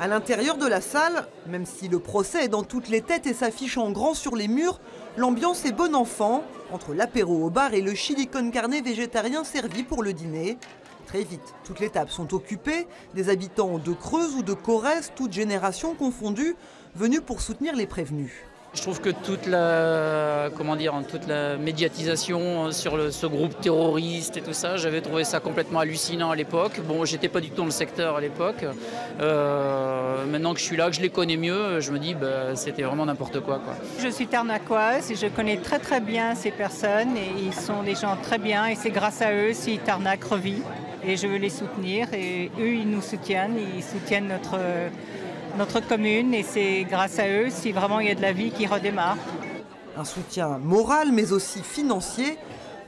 À l'intérieur de la salle, même si le procès est dans toutes les têtes et s'affiche en grand sur les murs, l'ambiance est bon enfant, entre l'apéro au bar et le chili con carne végétarien servi pour le dîner. Très vite, toutes les tables sont occupées, des habitants de Creuse ou de Corrèze, toutes générations confondues, venus pour soutenir les prévenus. Je trouve que toute la médiatisation sur ce groupe terroriste et tout ça, j'avais trouvé ça complètement hallucinant à l'époque. Bon, j'étais pas du tout dans le secteur à l'époque. Maintenant que je suis là, que je les connais mieux, je me dis c'était vraiment n'importe quoi. Je suis tarnacoise et je connais très très bien ces personnes et ils sont des gens très bien et c'est grâce à eux si Tarnac revit. Et je veux les soutenir et eux ils nous soutiennent, ils soutiennent notre commune et c'est grâce à eux si vraiment il y a de la vie qui redémarre. Un soutien moral mais aussi financier.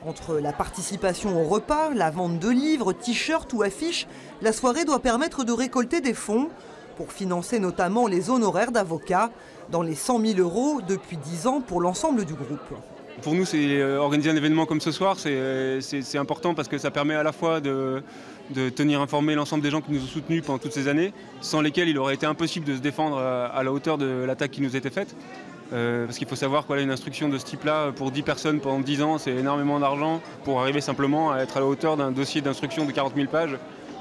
Entre la participation au repas, la vente de livres, t-shirts ou affiches, la soirée doit permettre de récolter des fonds pour financer notamment les honoraires d'avocats dans les 100 000 € depuis 10 ans pour l'ensemble du groupe. Pour nous, organiser un événement comme ce soir, c'est important parce que ça permet à la fois de tenir informé l'ensemble des gens qui nous ont soutenus pendant toutes ces années, sans lesquels il aurait été impossible de se défendre à la hauteur de l'attaque qui nous était faite. Parce qu'il faut savoir qu'une instruction de ce type-là, pour 10 personnes pendant 10 ans, c'est énormément d'argent pour arriver simplement à être à la hauteur d'un dossier d'instruction de 40 000 pages.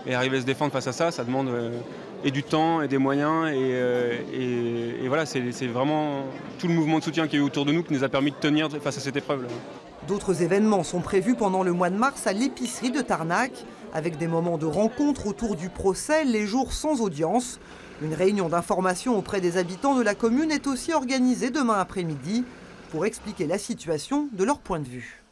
Et arriver à se défendre face à ça, ça demande et du temps et des moyens. Et voilà, c'est vraiment tout le mouvement de soutien qu'il y a eu autour de nous qui nous a permis de tenir face à cette épreuve-là. D'autres événements sont prévus pendant le mois de mars à l'épicerie de Tarnac, avec des moments de rencontre autour du procès, les jours sans audience. Une réunion d'information auprès des habitants de la commune est aussi organisée demain après-midi pour expliquer la situation de leur point de vue.